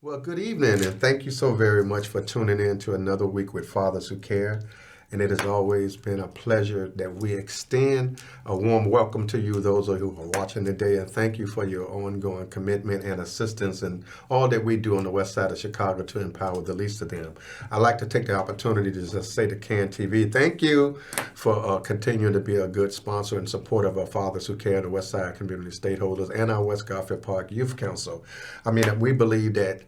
Well, good evening, and thank you so very much for tuning in to another week with Fathers Who Care. And it has always been a pleasure that we extend a warm welcome to you, those of you who are watching today, and thank you for your ongoing commitment and assistance in all that we do on the west side of Chicago to empower the least of them. I'd like to take the opportunity to just say to CAN TV, thank you for continuing to be a good sponsor and supporter of our Fathers Who Care, the West Side Community Stakeholders, and our West Garfield Park Youth Council. I mean, we believe that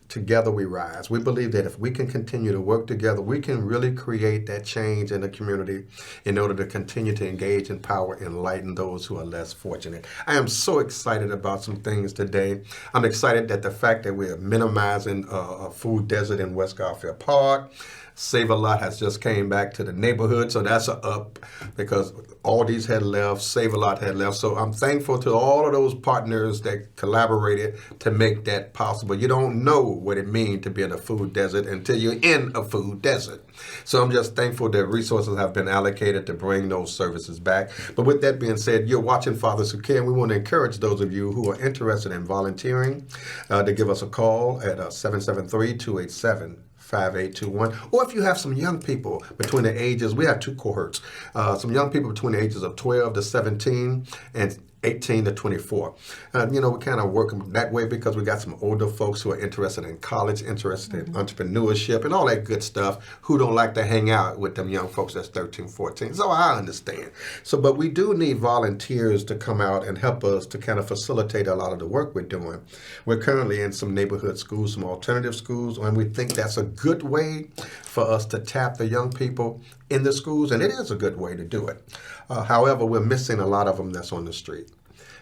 together we rise. We believe that if we can continue to work together, we can really create that change in the community in order to continue to engage, empower, enlighten those who are less fortunate. I am so excited about some things today. I'm excited that the fact that we're minimizing a food desert in West Garfield Park. Save-A-Lot has just came back to the neighborhood, so that's a up because Aldi's had left, Save-A-Lot had left. So I'm thankful to all of those partners that collaborated to make that possible. You don't know what it means to be in a food desert until you're in a food desert. So I'm just thankful that resources have been allocated to bring those services back. But with that being said, you're watching Fathers Who Care, and we want to encourage those of you who are interested in volunteering to give us a call at 773-287-5821. Or if you have some young people between the ages, we have two cohorts, some young people between the ages of 12 to 17 and 18 to 24. We kind of work them that way because we got some older folks who are interested in college, interested in entrepreneurship and all that good stuff, who don't like to hang out with them young folks that's 13, 14. So I understand. But we do need volunteers to come out and help us to kind of facilitate a lot of the work we're doing. We're currently in some neighborhood schools, some alternative schools, and we think that's a good way for us to tap the young people in the schools, and it is a good way to do it. However, we're missing a lot of them that's on the street.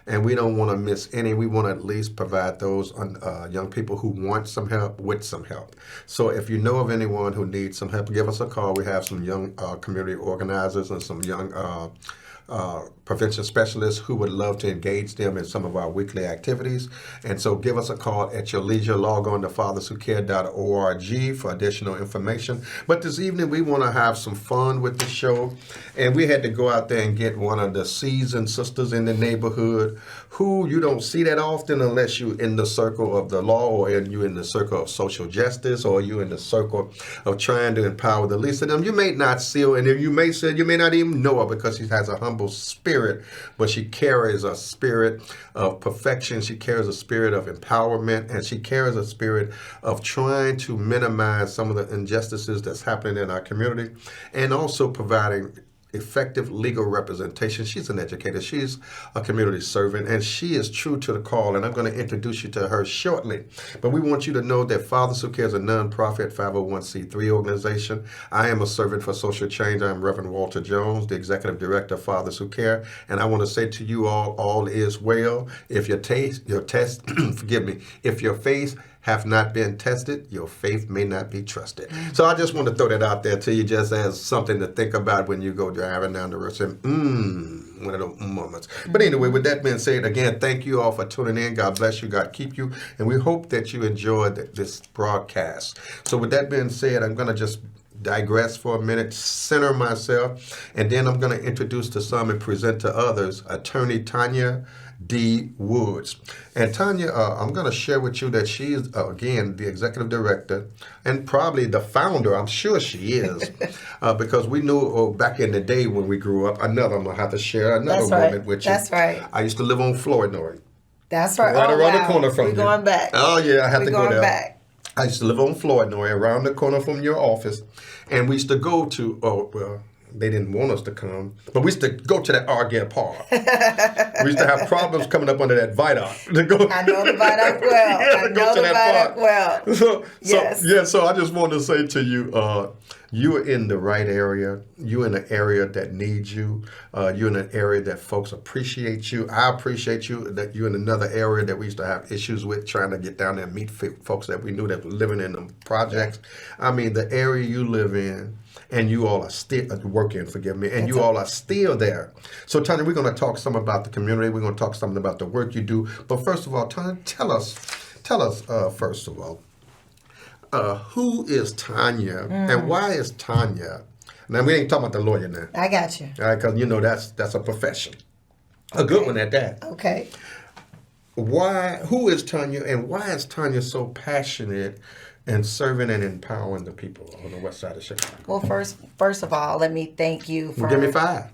And we don't want to miss any. We want to at least provide those young people who want some help with some help. So if you know of anyone who needs some help, give us a call. We have some young community organizers and some young prevention specialists who would love to engage them in some of our weekly activities. And so give us a call at your leisure. Log on to fatherswhocare.org for additional information. But this evening we want to have some fun with the show. And we had to go out there and get one of the seasoned sisters in the neighborhood who you don't see that often unless you're in the circle of the law, or you're in the circle of social justice, or you're in the circle of trying to empower the least of them. You may not see her, and if you may see her, you may not even know her because she has a humble spirit, but she carries a spirit of perfection. She carries a spirit of empowerment, and she carries a spirit of trying to minimize some of the injustices that's happening in our community, and also providing effective legal representation. She's an educator. She's a community servant, and she is true to the call, and I'm going to introduce you to her shortly. But we want you to know that Fathers Who Care is a nonprofit 501c3 organization. I am a servant for social change. I'm Reverend Walter Jones, the executive director of Fathers Who Care, and I want to say to you all is well. If your test, forgive me, if your faith have not been tested, your faith may not be trusted. So I just want to throw that out there to you just as something to think about when you go driving down the road. One of those moments. But anyway, with that being said, again, thank you all for tuning in. God bless you. God keep you. And we hope that you enjoyed this broadcast. So with that being said, I'm going to just digress for a minute, center myself, and then I'm going to introduce to some and present to others Attorney Tonya Woods. And Tonya, I'm going to share with you that she is, again, the executive director and probably the founder. I'm sure she is, because we knew back in the day when we grew up. I'm going to have to share another moment with you. That's right. I used to live on Floydnoy. That's right. Right around the corner from you. We're going back. Oh, yeah, I have to go there. Back. I used to live on Floydnoy, around the corner from your office, and we used to go to, they didn't want us to come, but we used to go to that Argyle Park. We used to have problems coming up under that viaduct. I know the viaduct well. I know the viaduct well. So I just wanted to say to you, you are in the right area. You're in an area that needs you. You're in an area that folks appreciate you. I appreciate you. That you're in another area that we used to have issues with, trying to get down there and meet folks that we knew that were living in them projects. I mean, the area you live in, and you all are still working, forgive me, and you all are still there. So, Tonya, we're going to talk some about the community. We're going to talk something about the work you do. But first of all, Tonya, tell us first of all, who is Tonya, and why is Tonya? Now, we ain't talking about the lawyer now. I got you. All right, because, that's a profession. A good one at that. Okay. who is Tonya, and why is Tonya so passionate and serving and empowering the people on the west side of Chicago? Well, first of all, let me thank you for... Give me 5.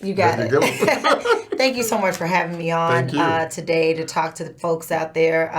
You got it. Thank you so much for having me on today to talk to the folks out there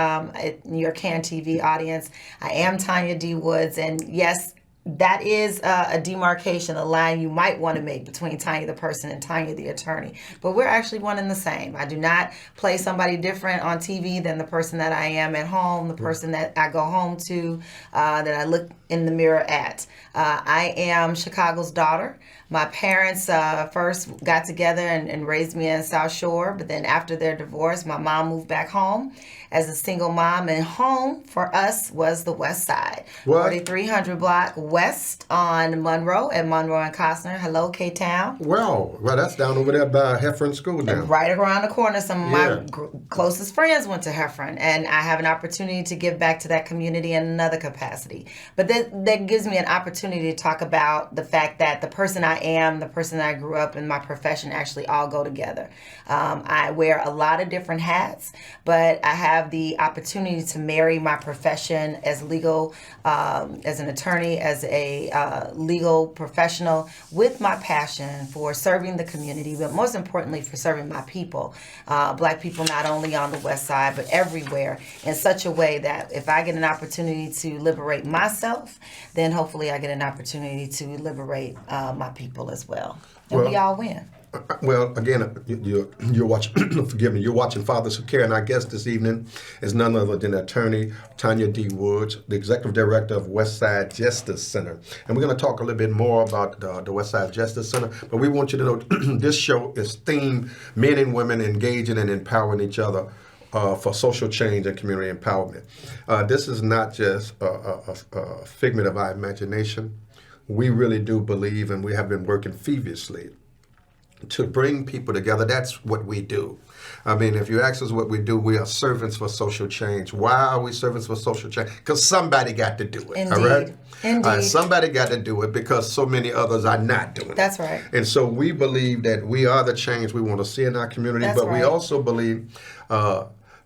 in your CAN TV audience. I am Tonya D. Woods, and yes, that is a demarcation, a line you might want to make between Tonya the person and Tonya the attorney. But we're actually one and the same. I do not play somebody different on TV than the person that I am at home, the person that I go home to, that I look in the mirror at. I am Chicago's daughter. My parents first got together and raised me in South Shore, but then after their divorce, my mom moved back home as a single mom, and home for us was the West Side. What? 4300 block west on Monroe and Costner. Hello, K-Town. Well, that's down over there by Heffron School now. Right around the corner. Some of my closest friends went to Heffron, and I have an opportunity to give back to that community in another capacity. But that gives me an opportunity to talk about the fact that the person I am, the person I grew up, and my profession actually all go together. I wear a lot of different hats, but I have the opportunity to marry my profession as legal, as an attorney, as a legal professional, with my passion for serving the community, but most importantly for serving my people, Black people not only on the West Side, but everywhere, in such a way that if I get an opportunity to liberate myself, then hopefully I get an opportunity to liberate my people as well. And we all win. Well, again, you're watching. Forgive me. You're watching Fathers Who Care, and our guest this evening is none other than attorney Tonya D. Woods, the executive director of Westside Justice Center. And we're going to talk a little bit more about the Westside Justice Center. But we want you to know this show is themed men and women engaging and empowering each other for social change and community empowerment. This is not just a figment of our imagination. We really do believe, and we have been working feverishly to bring people together. That's what we do. I mean, if you ask us what we do, we are servants for social change. Why are we servants for social change? Because somebody got to do it. Indeed. All right? Indeed. Somebody got to do it because so many others are not doing it. That's right. And so we believe that we are the change we want to see in our community, That's but right. we also believe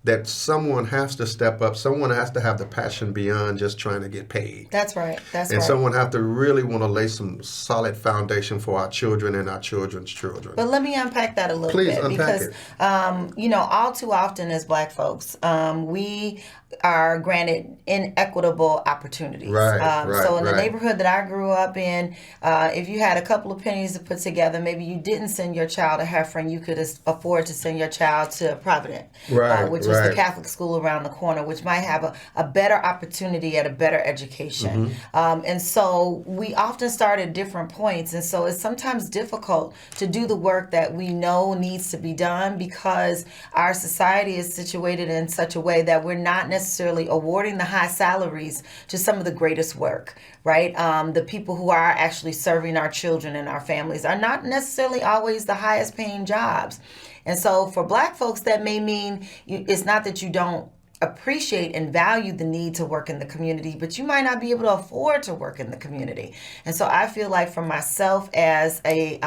that someone has to step up. Someone has to have the passion beyond just trying to get paid. That's right. That's and right. someone have to really want to lay some solid foundation for our children and our children's children. But let me unpack that a little Please bit. Unpack because, it. All too often as Black folks, we are granted inequitable opportunities. So in the neighborhood that I grew up in, if you had a couple of pennies to put together, maybe you didn't send your child to Heffron, you could afford to send your child to Provident, which was the Catholic school around the corner, which might have a better opportunity at a better education. And so we often start at different points. And so it's sometimes difficult to do the work that we know needs to be done because our society is situated in such a way that we're not necessarily awarding the high salaries to some of the greatest work, right? The people who are actually serving our children and our families are not necessarily always the highest paying jobs. And so for Black folks, that may mean it's not that you don't appreciate and value the need to work in the community, but you might not be able to afford to work in the community. And so I feel like for myself as a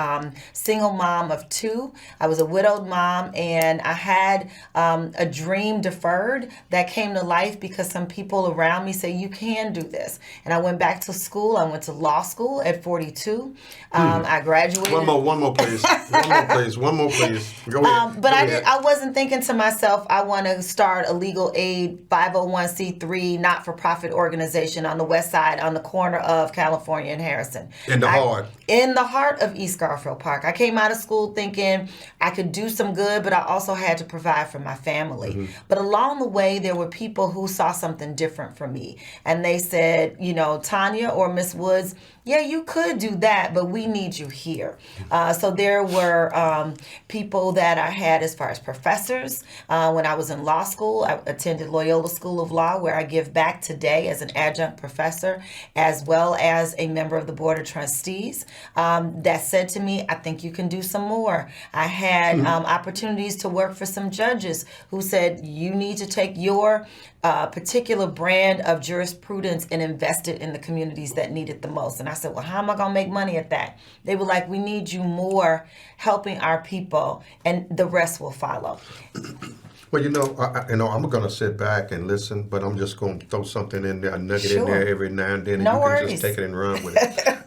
single mom of 2, I was a widowed mom, and I had a dream deferred that came to life because some people around me say, you can do this. And I went back to school. I went to law school at 42. I graduated. One more, please. One more, please. Go ahead. But I wasn't thinking to myself, I want to start a legal aid 501c3 not-for-profit organization on the West Side on the corner of California and Harrison. In the heart of East Garfield Park. I came out of school thinking I could do some good, but I also had to provide for my family. But along the way, there were people who saw something different from me. And they said, Tonya or Miss Woods, yeah, you could do that, but we need you here. So there were people that I had as far as professors. When I was in law school, I attended Loyola School of Law, where I give back today as an adjunct professor, as well as a member of the Board of Trustees, that said to me, I think you can do some more. I had opportunities to work for some judges who said, you need to take your particular brand of jurisprudence and invest it in the communities that need it the most. And I said, well, how am I going to make money at that? They were like, we need you more helping our people, and the rest will follow. Well, I'm going to sit back and listen, but I'm just going to throw something in there, a nugget in Sure. there every now and then, and No you worries. can just take it and run with it.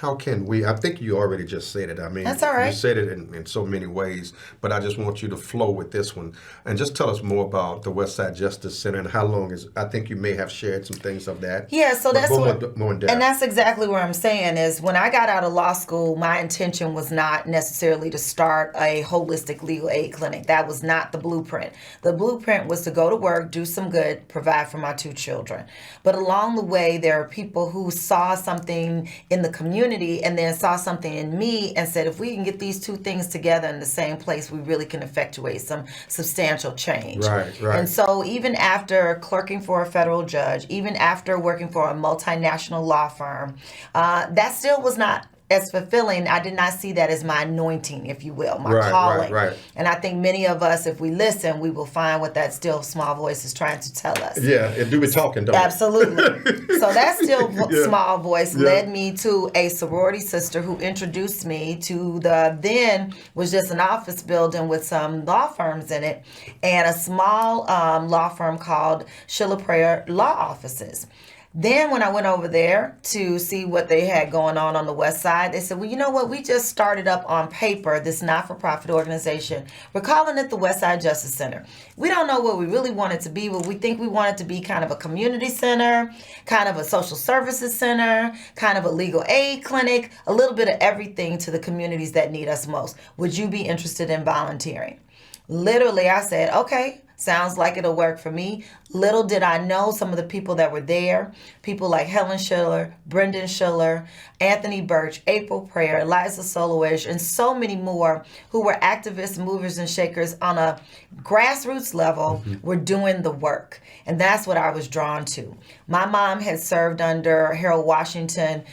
How can we? I think you already just said it. I mean, That's all right. You said it in so many ways, but I just want you to flow with this one and just tell us more about the West Side Justice Center and how long is. I think you may have shared some things of that. Yeah, so that's more in depth. And that's exactly what I'm saying is when I got out of law school, my intention was not necessarily to start a holistic legal aid clinic. That was not the blueprint. The blueprint was to go to work, do some good, provide for my 2 children. But along the way, there are people who saw something in the community and then saw something in me and said, if we can get these 2 things together in the same place, we really can effectuate some substantial change. Right. And so even after clerking for a federal judge, even after working for a multinational law firm, that still was not as fulfilling. I did not see that as my anointing, if you will, my calling. Right. And I think many of us, if we listen, we will find what that still small voice is trying to tell us. Yeah, it do be talking, don't it? Absolutely. So that still small voice led me to a sorority sister who introduced me to then was just an office building with some law firms in it and a small law firm called Sheila Prayer Law Offices. Then when I went over there to see what they had going on the West Side, they said, well, you know what? We just started up on paper this not-for-profit organization. We're calling it the West Side Justice Center. We don't know what we really want it to be, but we think we want it to be kind of a community center, kind of a social services center, kind of a legal aid clinic, a little bit of everything to the communities that need us most. Would you be interested in volunteering? Literally, I said, okay. Sounds like it'll work for me. Little did I know some of the people that were there. People like Helen Schiller, Brendan Schiller, Anthony Birch, April Prayer, Eliza Solowish, and so many more who were activists, movers, and shakers on a grassroots level were doing the work. And that's what I was drawn to. My mom had served under Harold Washington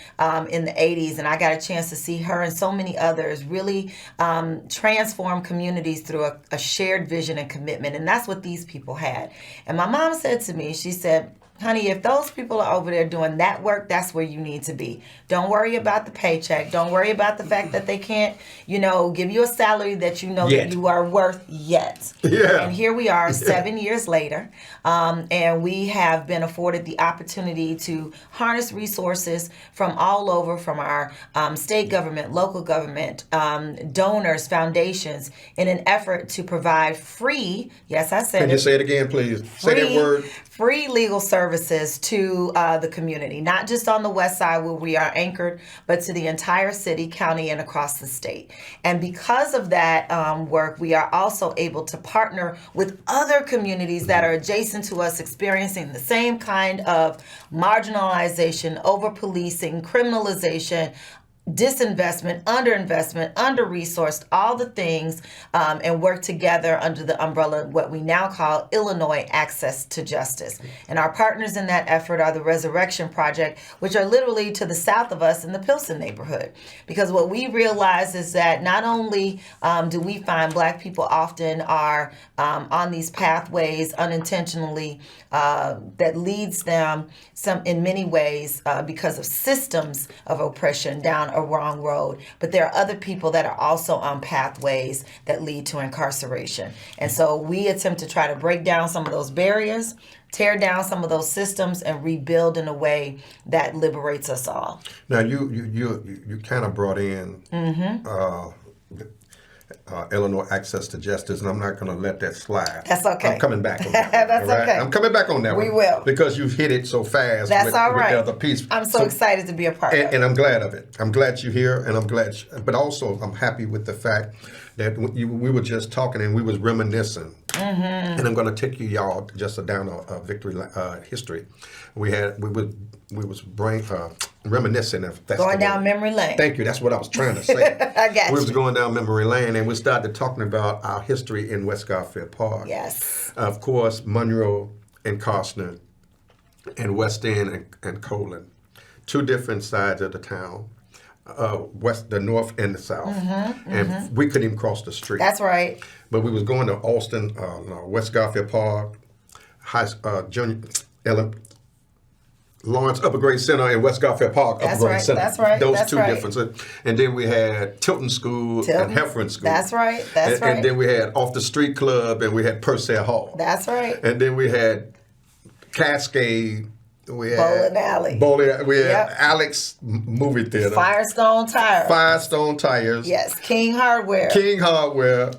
in the 80s, and I got a chance to see her and so many others really transform communities through a shared vision and commitment. And that's what these people had. And my mom said to me, she said, honey, if those people are over there doing that work, that's where you need to be. Don't worry about the paycheck. Don't worry about the fact that they can't, give you a salary that you know that you are worth yet. Yeah. And here we are 7 years later, and we have been afforded the opportunity to harness resources from all over, from our state government, local government, donors, foundations, in an effort to provide free, yes, I said Can you say it again, please? Say that word. Free legal services to the community, not just on the West Side where we are anchored, but to the entire city, county, and across the state. And because of that work, we are also able to partner with other communities that are adjacent to us, experiencing the same kind of marginalization, over-policing, criminalization, disinvestment, underinvestment, under-resourced, all the things, and work together under the umbrella of what we now call Illinois Access to Justice. And our partners in that effort are the Resurrection Project, which are literally to the south of us in the Pilsen neighborhood. Because what we realize is that not only do we find Black people often are on these pathways unintentionally that leads them in many ways because of systems of oppression down a wrong road, but there are other people that are also on pathways that lead to incarceration. And so we attempt to try to break down some of those barriers, tear down some of those systems, and rebuild in a way that liberates us all. Now you kind of brought in Illinois Access to Justice, and I'm not going to let that slide. That's okay. I'm coming back on that one. That's all right? okay. I'm coming back on that one. We will. Because you've hit it so fast. That's all right. With the other piece. I'm so excited to be a part of it. And I'm glad of it. I'm glad you're here, and I'm glad. But also, I'm happy with the fact that we were just talking and we was reminiscing. And I'm going to take y'all just down a victory history. We was reminiscing of that's going down memory lane. Thank you. That's what I was trying to say. I got We was going down memory lane, and we started talking about our history in West Garfield Park. Yes. Of course, Monroe and Costner, and West End and Colon, 2 different sides of the town. The north and the south, and we couldn't even cross the street. That's right. But we was going to Austin, West Garfield Park, Lawrence Upper Grade Center and West Garfield Park Upper Grade Center. That's right. Those two differences. And then we had Tilton School and Heffron School. That's right. And then we had Off the Street Club and we had Purcell Hall. That's right. And then we had Cascade. We had Bowling Alley. We had Alex Movie Theater. Firestone Tires. Yes. King Hardware.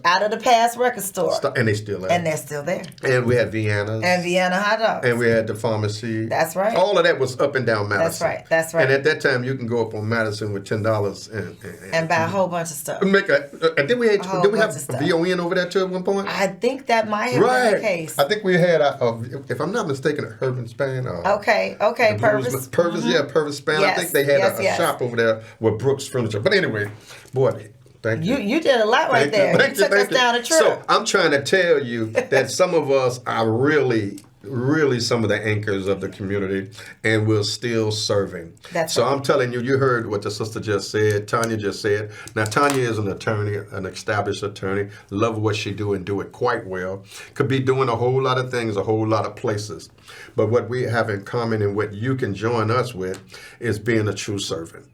Out of the Past Record Store. And they still there. And they're still there. And we had Vienna's. And Vienna Hot Dogs. And we had the pharmacy. That's right. All of that was up and down Madison. That's right. And at that time, you can go up on Madison with $10 and buy a whole bunch of stuff. And then we had, did we have VON over there too at one point? I think that might have been the case. I think we had, if I'm not mistaken, a Herman Span. Purvis. Purvis Span. Yes, I think they had a shop over there with Brooks Furniture. But anyway, boy, thank you. You did a lot right there. You took us down a trip. So I'm trying to tell you that some of us are really some of the anchors of the community, and we're still serving. That's right. I'm telling you, you heard what the sister just said, Tonya just said. Now, Tonya is an attorney, an established attorney, love what she do and do it quite well. Could be doing a whole lot of things, a whole lot of places. But what we have in common and what you can join us with is being a true servant.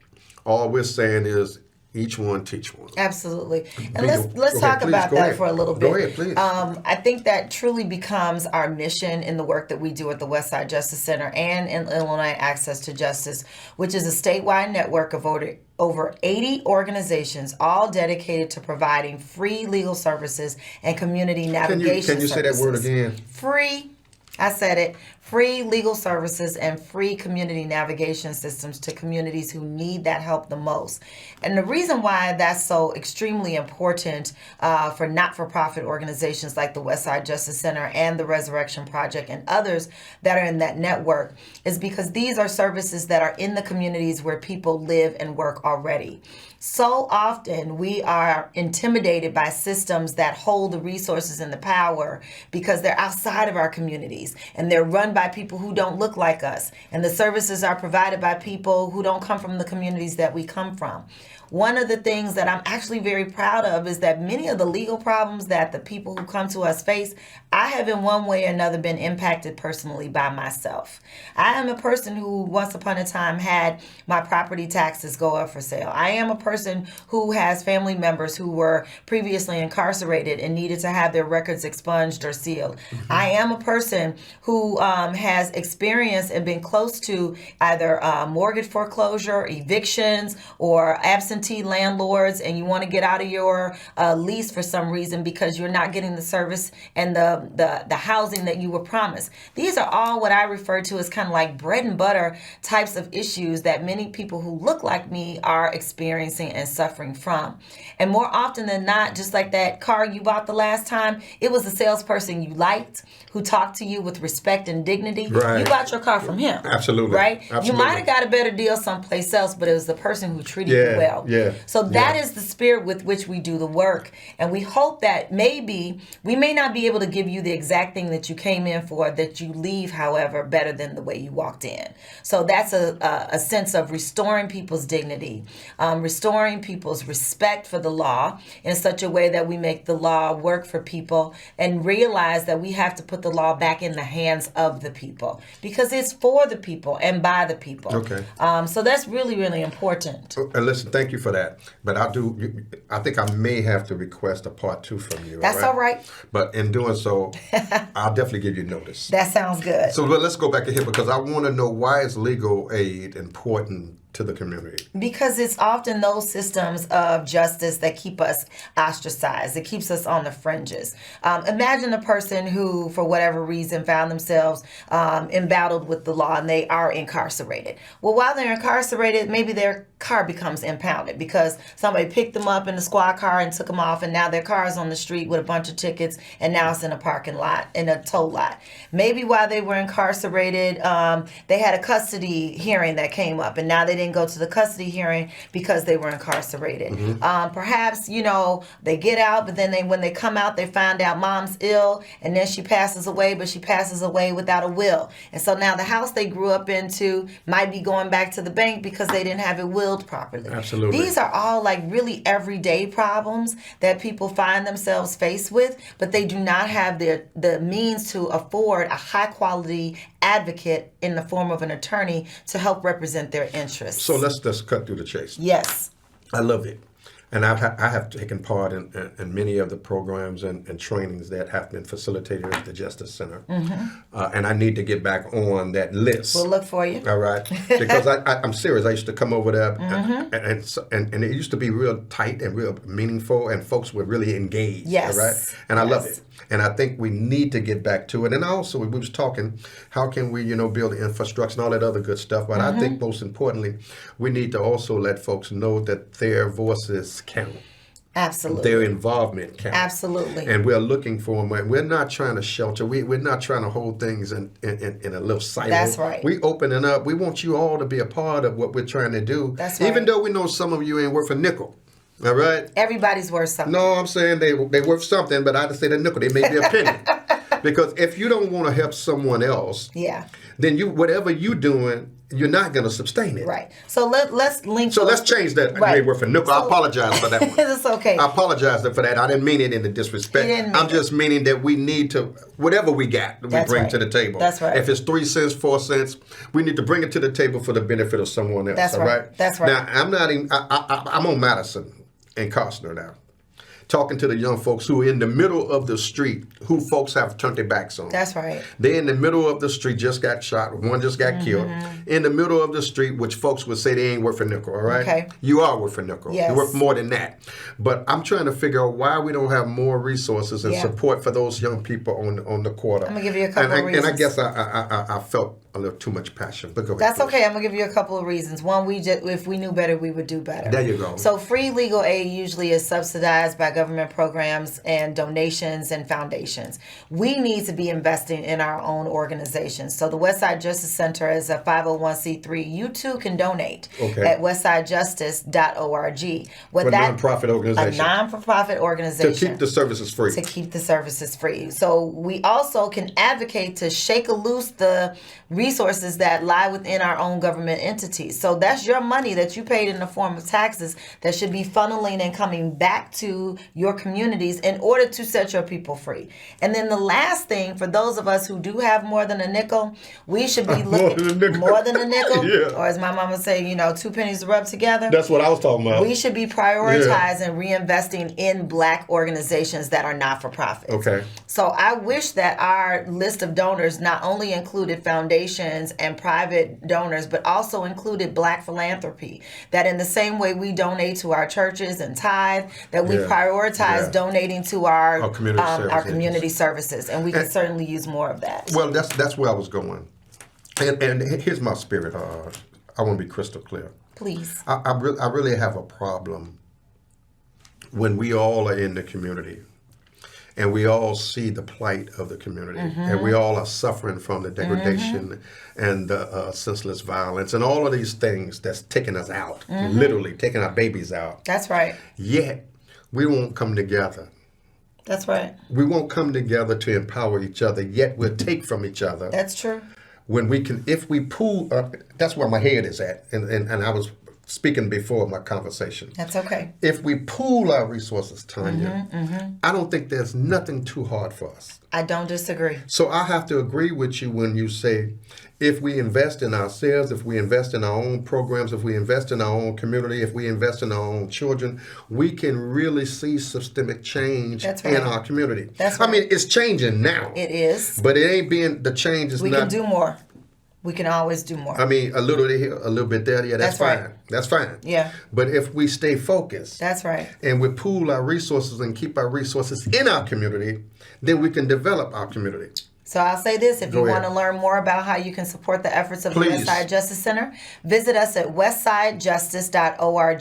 All we're saying is, each one teach one. Absolutely. And let's talk about that for a little bit. Go ahead, please. I think that truly becomes our mission in the work that we do at the Westside Justice Center and in Illinois Access to Justice, which is a statewide network of over 80 organizations, all dedicated to providing free legal services and community navigation services. Can you say that word again? Free. I said it. Free legal services and free community navigation systems to communities who need that help the most. And the reason why that's so extremely important for not-for-profit organizations like the Westside Justice Center and the Resurrection Project and others that are in that network is because these are services that are in the communities where people live and work already. So often we are intimidated by systems that hold the resources and the power because they're outside of our communities and they're run by people who don't look like us. And the services are provided by people who don't come from the communities that we come from. One of the things that I'm actually very proud of is that many of the legal problems that the people who come to us face, I have in one way or another been impacted personally by myself. I am a person who once upon a time had my property taxes go up for sale. I am a person who has family members who were previously incarcerated and needed to have their records expunged or sealed. Mm-hmm. I am a person who has experienced and been close to either mortgage foreclosure, evictions, or absentee landlords, and you want to get out of your lease for some reason because you're not getting the service and the housing that you were promised. These are all what I refer to as kind of like bread and butter types of issues that many people who look like me are experiencing and suffering from. And more often than not, just like that car you bought the last time, it was a salesperson you liked who talked to you with respect and dignity. Right. You bought your car from him. Absolutely. Right? Absolutely. You might have got a better deal someplace else, but it was the person who treated you well. Yeah. So that is the spirit with which we do the work. And we hope that maybe we may not be able to give you the exact thing that you came in for, that you leave, however, better than the way you walked in. So that's a sense of restoring people's dignity, restoring people's respect for the law in such a way that we make the law work for people and realize that we have to put the law back in the hands of the people because it's for the people and by the people. Okay. So that's really, really important. Listen, thank you for that. But I think I may have to request a part 2 from you. That's all right. But in doing so, I'll definitely give you notice. That sounds good. So let's go back ahead because I want to know, why is legal aid important to the community? Because it's often those systems of justice that keep us ostracized. It keeps us on the fringes. Imagine a person who, for whatever reason, found themselves embattled with the law and they are incarcerated. Well, while they're incarcerated, maybe their car becomes impounded because somebody picked them up in a squad car and took them off, and now their car is on the street with a bunch of tickets, and now it's in a parking lot, in a tow lot. Maybe while they were incarcerated, they had a custody hearing that came up, and now they didn't didn't go to the custody hearing because they were incarcerated. Perhaps, they get out, but then when they come out, they find out mom's ill, and then she passes away, but she passes away without a will. And so now the house they grew up into might be going back to the bank because they didn't have it willed properly. Absolutely. These are all like really everyday problems that people find themselves faced with, but they do not have the means to afford a high quality advocate in the form of an attorney to help represent their interests. So let's just cut through the chase. Yes. I love it. And I have taken part in many of the programs and trainings that have been facilitated at the Justice Center. And I need to get back on that list. We'll look for you. All right. Because I'm serious. I used to come over there and it used to be real tight and real meaningful, and folks were really engaged. Yes. All right. And I love it. And I think we need to get back to it. And also, we was talking, how can we, build the infrastructure and all that other good stuff. But I think most importantly, we need to also let folks know that their voices count. Absolutely. Their involvement counts. Absolutely. And we're looking for them. We're not trying to shelter. We're not trying to hold things in a little silo. That's right. We opening up. We want you all to be a part of what we're trying to do. That's right. Even though we know some of you ain't worth a nickel. All right? Everybody's worth something. No, I'm saying they worth something, but I just say the nickel. They may be a penny. Because if you don't want to help someone else, then whatever you're doing, you're not going to sustain it. Right. So let's link. So let's change that. Right. They worth a nickel. I apologize for that one. It's okay. I apologize for that. I didn't mean it in the disrespect. I'm just meaning that we need to, whatever we got, we bring to the table. That's right. If it's 3 cents, 4 cents, we need to bring it to the table for the benefit of someone else. That's right. That's right. Now, I'm not even, I'm on Madison and Costner now, talking to the young folks who are in the middle of the street, who folks have turned their backs on. That's right. They're in the middle of the street, just got shot, one just got killed. In the middle of the street, which folks would say they ain't worth a nickel, all right? Okay. You are worth a nickel. Yes. You're worth more than that. But I'm trying to figure out why we don't have more resources and support for those young people on the quarter. I'm going to give you a couple of reasons. And I guess I felt a little too much passion. But go ahead. That's okay. I'm going to give you a couple of reasons. One, if we knew better, we would do better. There you go. So free legal aid usually is subsidized by government programs and donations and foundations. We need to be investing in our own organizations. So the Westside Justice Center is a 501c3. You too can donate at westsidejustice.org. For nonprofit organization. A non-for-profit organization. To keep the services free. To keep the services free. So we also can advocate to shake loose the resources that lie within our own government entities. So that's your money that you paid in the form of taxes that should be funneling and coming back to your communities in order to set your people free. And then the last thing, for those of us who do have more than a nickel, we should be looking more than a nickel, or as my mama say, 2 pennies to rub together. That's what I was talking about. We should be prioritizing reinvesting in Black organizations that are not for profit. Okay. So I wish that our list of donors not only included foundations and private donors, but also included Black philanthropy. That in the same way we donate to our churches and tithe, that we prioritize donating to our community services. And we can certainly use more of that. Well, that's where I was going. And here's my spirit. I want to be crystal clear. Please. I really have a problem when we all are in the community and we all see the plight of the community, and we all are suffering from the degradation and the senseless violence and all of these things that's taking us out, literally taking our babies out. That's right. Yet, we won't come together. That's right. We won't come together to empower each other, yet we'll take from each other. That's true. When we can, if we pool, that's where my head is at, and I was speaking before my conversation. That's okay. If we pool our resources, Tonya, I don't think there's nothing too hard for us. I don't disagree. So I have to agree with you when you say, if we invest in ourselves, if we invest in our own programs, if we invest in our own community, if we invest in our own children, we can really see systemic change in our community. That's right. I mean, it's changing now. It is. But it ain't being, the change is we can do more. We can always do more. I mean, a little bit here, a little bit there. Yeah, that's fine. Right. That's fine. Yeah. But if we stay focused. That's right. And we pool our resources and keep our resources in our community, then we can develop our community. So I'll say this, if you want to learn more about how you can support the efforts of the Westside Justice Center, visit us at westsidejustice.org,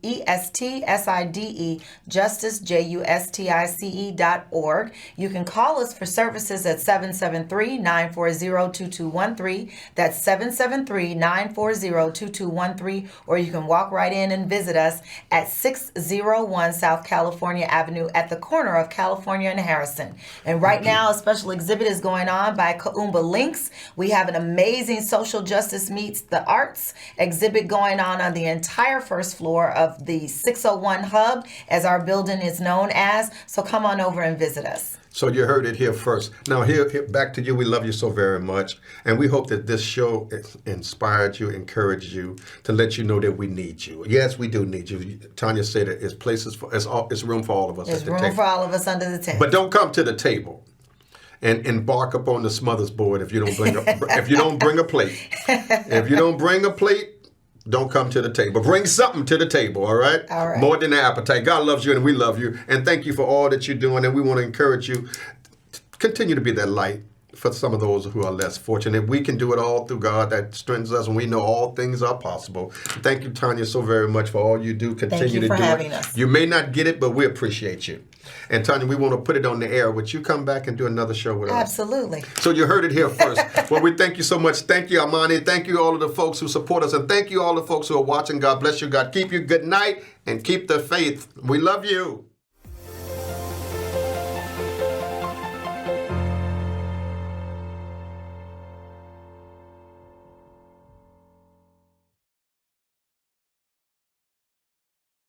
WESTSIDE, justice, JUSTICE.org. You can call us for services at 773-940-2213. That's 773-940-2213. Or you can walk right in and visit us at 601 South California Avenue at the corner of California and Harrison. And right now, a special exhibit is going on by Kaumba Links. We have an amazing social justice meets the arts exhibit going on the entire first floor of the 601 Hub, as our building is known as. So come on over and visit us. So you heard it here first. Now, here back to you. We love you so very much. And we hope that this show inspired you, encouraged you, to let you know that we need you. Yes, we do need you. Tonya said it. It's places for, it's room for all of us. There's room for all of us under the tent. But don't come to the table and embark up on the smorgasbord if you don't bring if you don't bring a plate. If you don't bring a plate, don't come to the table. Bring something to the table, all right? All right. More than the appetite. God loves you and we love you. And thank you for all that you're doing. And we want to encourage you to continue to be that light for some of those who are less fortunate. We can do it all through God that strengthens us, and we know all things are possible. Thank you, Tonya, so very much for all you do. Continue to do it. Thank you for having us. You may not get it, but we appreciate you. And Tonya, we want to put it on the air. Would you come back and do another show with us? Absolutely. So you heard it here first. Well, we thank you so much. Thank you, Armani. Thank you, all of the folks who support us. And thank you, all the folks who are watching. God bless you. God keep you. Good night. And keep the faith. We love you.